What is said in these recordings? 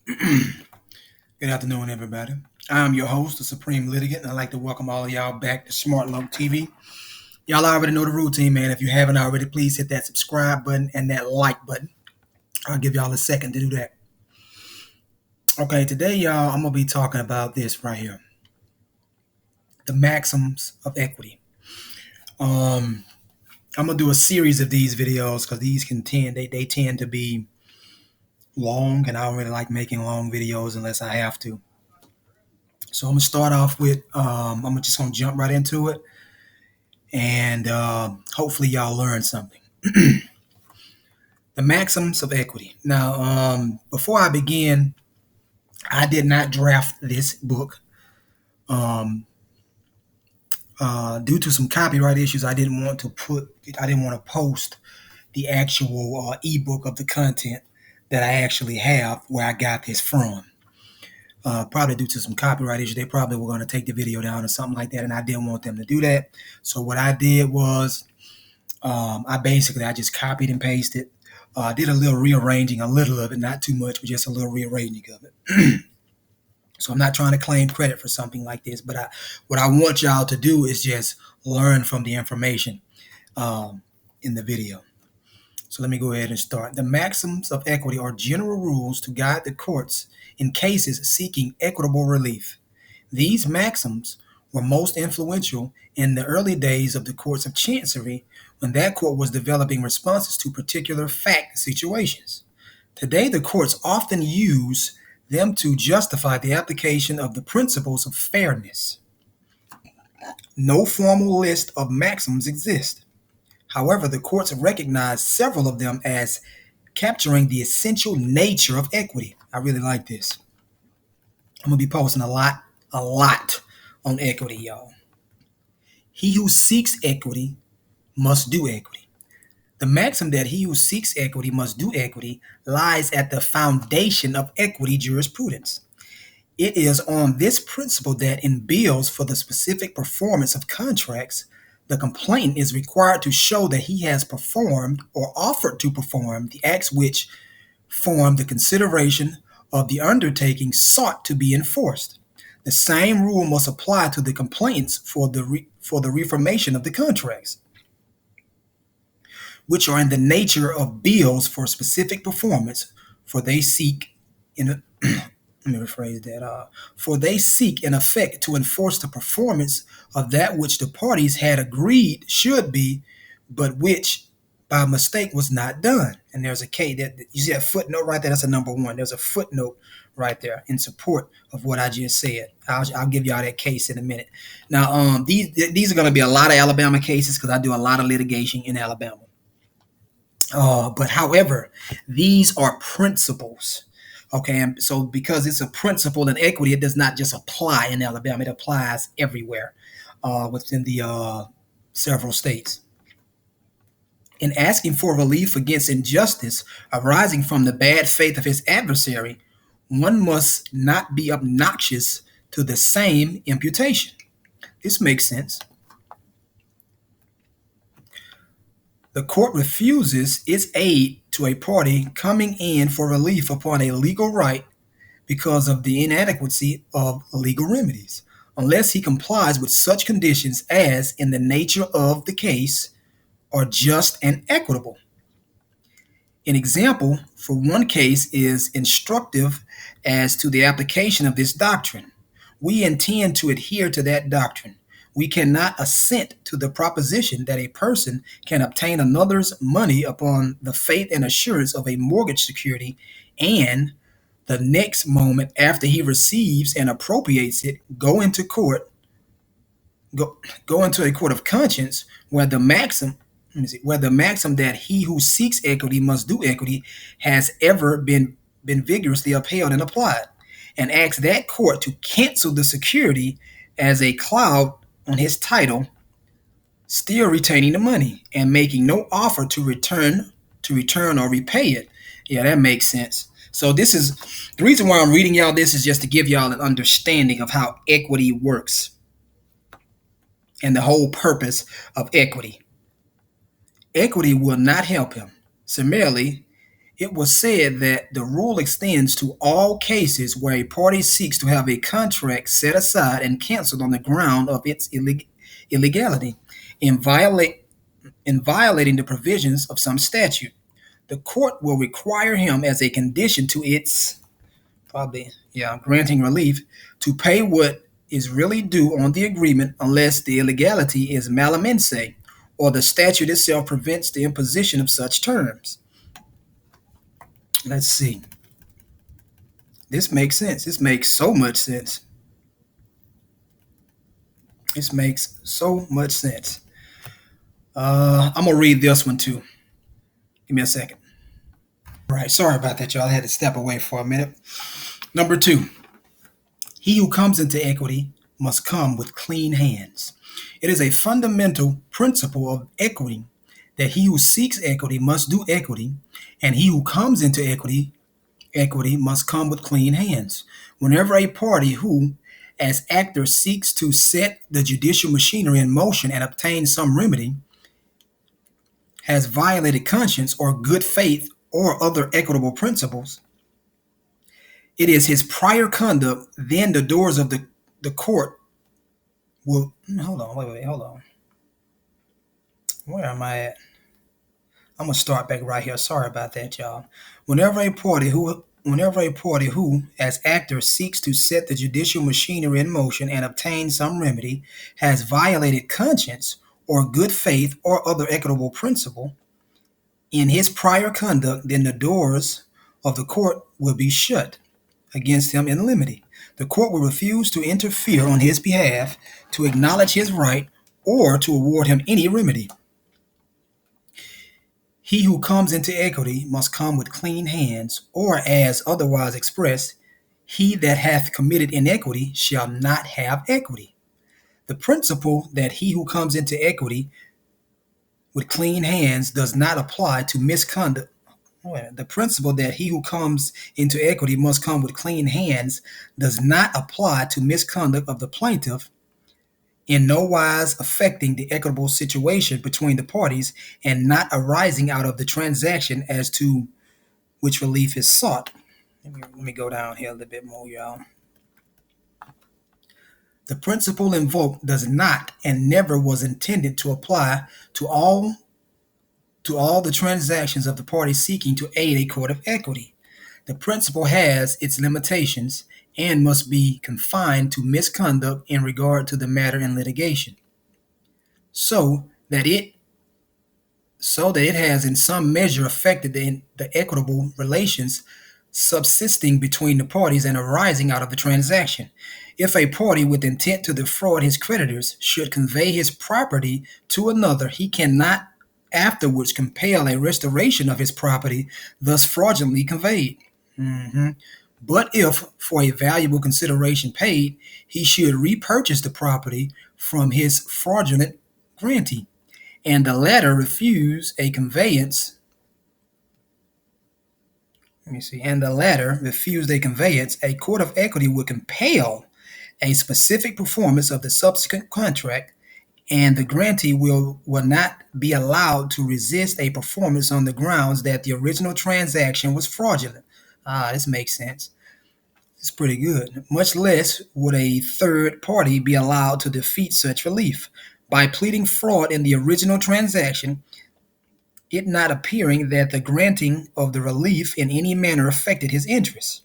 Good afternoon, everybody. I'm your host, the Supreme Litigant, and I'd like to welcome all of y'all back to Smart Low TV. Y'all already know the routine, man. If you haven't already, please hit that subscribe button and that like button. I'll give y'all a second to do that. Okay, today, y'all, I'm going to be talking about this right here, the maxims of equity. Um, I'm going to do a series of these videos because these they tend to be long, and I don't really like making long videos unless I have to. So I'm going to start off with, I'm just going to jump right into it. And hopefully y'all learn something. The maxims of equity. Now, before I begin, I did not draft this book. Due to some copyright issues, I didn't want to post the actual ebook of the content that I actually have where I got this from. Probably due to some copyright issues, they probably were going to take the video down or something like that, and I didn't want them to do that. So what I did was I just copied and pasted. Did a little rearranging, a little of it, not too much, but just a little rearranging of it. So I'm not trying to claim credit for something like this, but what I want y'all to do is just learn from the information in the video. So let me go ahead and start. The maxims of equity are general rules to guide the courts in cases seeking equitable relief. These maxims were most influential in the early days of the courts of chancery when that court was developing responses to particular fact situations. Today, the courts often use them to justify the application of the principles of fairness. No formal list of maxims exists. However, the courts recognize several of them as capturing the essential nature of equity. I really like this. I'm going to be posting a lot on equity, y'all. He who seeks equity must do equity. The maxim that he who seeks equity must do equity lies at the foundation of equity jurisprudence. It is on this principle that in bills for the specific performance of contracts, the complainant is required to show that he has performed or offered to perform the acts which form the consideration of the undertaking sought to be enforced. The same rule must apply to the complaints for the reformation of the contracts, which are in the nature of bills for specific performance, for they seek in a, let me rephrase that. For they seek in effect to enforce the performance of that which the parties had agreed should be, but which by mistake was not done. And there's a K that you see that footnote right there. That's a number one. There's a footnote right there in support of what I just said. I'll give y'all that case in a minute. Now, these are going to be a lot of Alabama cases because I do a lot of litigation in Alabama. But however, these are principles. Okay, and so because it's a principle in equity, it does not just apply in Alabama; it applies everywhere within the several states. In asking for relief against injustice arising from the bad faith of his adversary, one must not be obnoxious to the same imputation. This makes sense. The court refuses its aid to a party coming in for relief upon a legal right because of the inadequacy of legal remedies, unless he complies with such conditions as, in the nature of the case, are just and equitable. An example for one case is instructive as to the application of this doctrine. We intend to adhere to that doctrine. We cannot assent to the proposition that a person can obtain another's money upon the faith and assurance of a mortgage security and the next moment after he receives and appropriates it, go into a court of conscience where the maxim that he who seeks equity must do equity has ever been vigorously upheld and applied, and asks that court to cancel the security as a cloud on his title, still retaining the money and making no offer to return or repay it. Yeah, that makes sense. So this is the reason why I'm reading y'all this is just to give y'all an understanding of how equity works and the whole purpose of equity. Equity will not help him. Summarily, It was said that the rule extends to all cases where a party seeks to have a contract set aside and canceled on the ground of its illegality in, in violating the provisions of some statute. The court will require him as a condition to its granting relief to pay what is really due on the agreement unless the illegality is malamense or the statute itself prevents the imposition of such terms. Let's see. This makes sense. This makes so much sense. This makes so much sense. I'm going to read this one too. Give me a second. All right. Sorry about that, y'all. I had to step away for a minute. Number 2. He who comes into equity must come with clean hands. It is a fundamental principle of equity that he who seeks equity must do equity, and he who comes into equity must come with clean hands. Whenever a party who, as actor, seeks to set the judicial machinery in motion and obtain some remedy, has violated conscience or good faith or other equitable principles, it is his prior conduct, then the doors of the court will. Hold on, hold on. Where am I at? I'm gonna start back right here. Sorry about that, y'all. Whenever a party who, as actor, seeks to set the judicial machinery in motion and obtain some remedy, has violated conscience or good faith or other equitable principle in his prior conduct, then the doors of the court will be shut against him in limine. The court will refuse to interfere on his behalf, to acknowledge his right, or to award him any remedy. He who comes into equity must come with clean hands, or as otherwise expressed, he that hath committed iniquity shall not have equity. The principle that he who comes into equity with clean hands does not apply to misconduct. The principle that he who comes into equity must come with clean hands does not apply to misconduct of the plaintiff, in no wise affecting the equitable situation between the parties and not arising out of the transaction as to which relief is sought. Let me go down here a little bit more, y'all. The principle invoked does not and never was intended to apply to all the transactions of the parties seeking to aid a court of equity. The principle has its limitations and must be confined to misconduct in regard to the matter in litigation, so that it has in some measure affected the equitable relations subsisting between the parties and arising out of the transaction. If a party with intent to defraud his creditors should convey his property to another, he cannot afterwards compel a restoration of his property thus fraudulently conveyed. But if, for a valuable consideration paid, he should repurchase the property from his fraudulent grantee, and the latter refuse a conveyance, a court of equity would compel a specific performance of the subsequent contract, and the grantee will not be allowed to resist a performance on the grounds that the original transaction was fraudulent. This makes sense. It's pretty good. Much less would a third party be allowed to defeat such relief by pleading fraud in the original transaction, it not appearing that the granting of the relief in any manner affected his interests.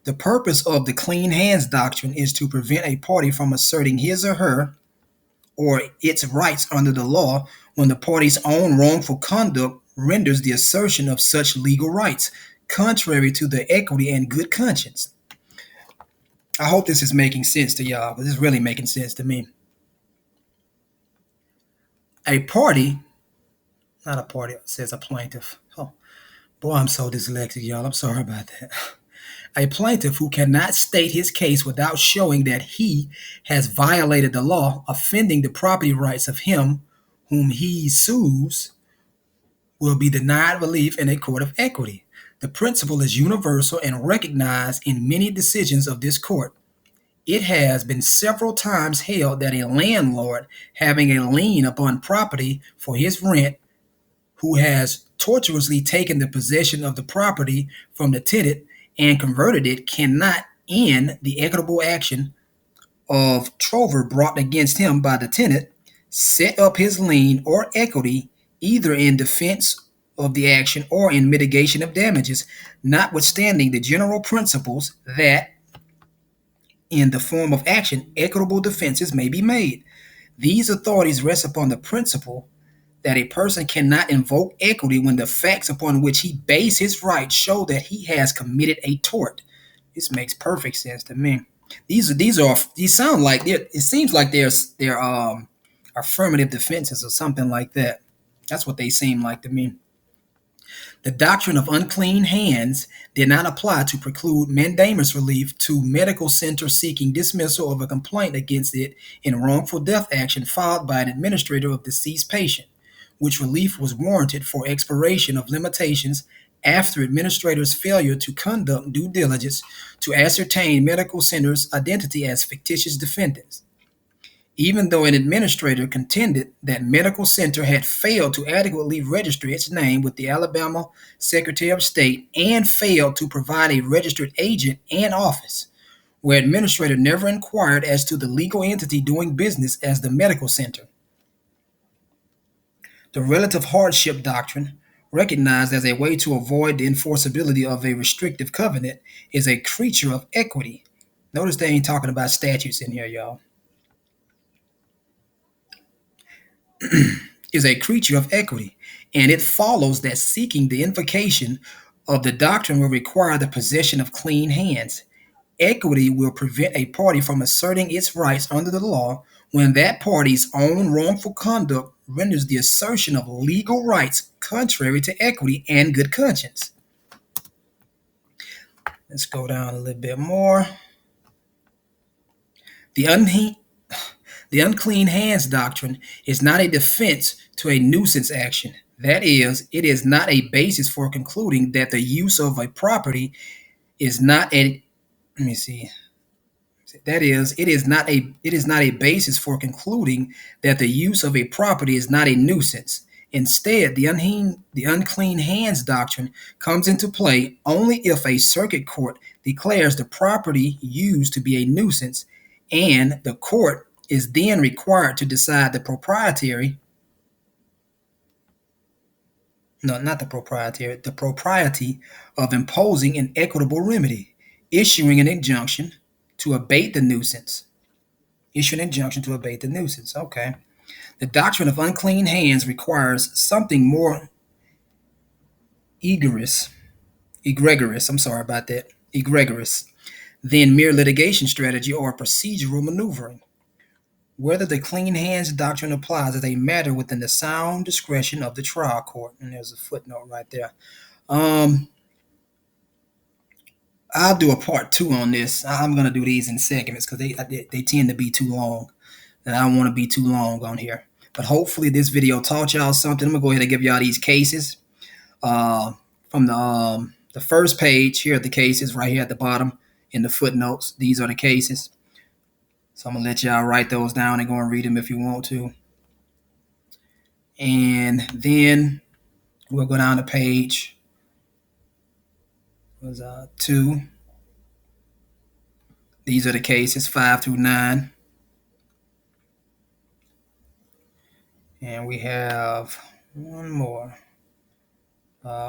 The purpose of the clean hands doctrine is to prevent a party from asserting his or her or its rights under the law when the party's own wrongful conduct renders the assertion of such legal rights contrary to the equity and good conscience. I hope this is making sense to y'all, but this is really making sense to me. A party, not a party, it says a plaintiff. Oh, boy, I'm so dyslexic, y'all. I'm sorry about that. A plaintiff who cannot state his case without showing that he has violated the law, offending the property rights of him whom he sues, will be denied relief in a court of equity. The principle is universal and recognized in many decisions of this court. It has been several times held that a landlord having a lien upon property for his rent, who has tortuously taken the possession of the property from the tenant and converted it cannot end the equitable action of trover brought against him by the tenant, set up his lien or equity either in defense of the action or in mitigation of damages, notwithstanding the general principles that in the form of action equitable defenses may be made. These authorities rest upon the principle that a person cannot invoke equity when the facts upon which he bases his rights show that he has committed a tort. This makes perfect sense to me. These sound like it seems like they're affirmative defenses or something like that. That's what they seem like to me. The doctrine of unclean hands did not apply to preclude mandamus relief to medical centers seeking dismissal of a complaint against it in wrongful death action filed by an administrator of deceased patient, which relief was warranted for expiration of limitations after administrators' failure to conduct due diligence to ascertain medical centers' identity as fictitious defendants. Even though an administrator contended that medical center had failed to adequately register its name with the Alabama Secretary of State and failed to provide a registered agent and office, where administrator never inquired as to the legal entity doing business as the medical center. The relative hardship doctrine, recognized as a way to avoid the enforceability of a restrictive covenant, is a creature of equity. Notice they ain't talking about statutes in here, y'all. Is a creature of equity, and it follows that seeking the invocation of the doctrine will require the possession of clean hands. Equity will prevent a party from asserting its rights under the law when that party's own wrongful conduct renders the assertion of legal rights contrary to equity and good conscience. Let's go down a little bit more. The unclean hands doctrine is not a defense to a nuisance action. That is, it is not a basis for concluding that the use of a property is not a That is, it is not a basis for concluding that the use of a property is not a nuisance. Instead, the unclean hands doctrine comes into play only if a circuit court declares the property used to be a nuisance, and the court is then required to decide the propriety of imposing an equitable remedy, issuing an injunction to abate the nuisance. Okay. The doctrine of unclean hands requires something more egregious than mere litigation strategy or procedural maneuvering. Whether the clean hands doctrine applies is a matter within the sound discretion of the trial court. And there's a footnote right there. I'll do a part 2 on this. I'm going to do these in segments because they tend to be too long. And I don't want to be too long on here. But hopefully this video taught y'all something. I'm going to go ahead and give y'all these cases. From the first page, here are the cases right here at the bottom in the footnotes. These are the cases. So I'm going to let y'all write those down and go and read them if you want to. And then we'll go down to page 2. These are the cases 5 through 9. And we have one more.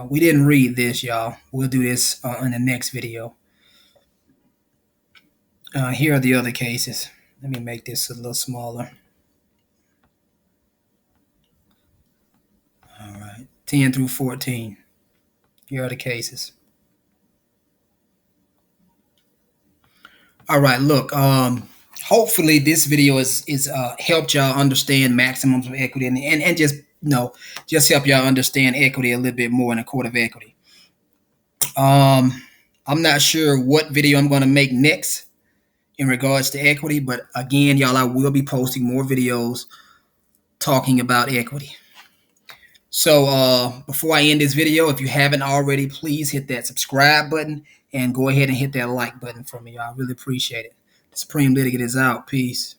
We didn't read this, y'all. We'll do this in the next video. Here are the other cases. Let me make this a little smaller. All right, 10 through 14. Here are the cases. All right, look. Hopefully this video is helped y'all understand maxims of equity and just help y'all understand equity a little bit more in the court of equity. I'm not sure what video I'm going to make next in regards to equity, but again, y'all, I will be posting more videos talking about equity. So before I end this video, if you haven't already, please hit that subscribe button and go ahead and hit that like button for me. I really appreciate it. The Supreme Litigant is out. Peace.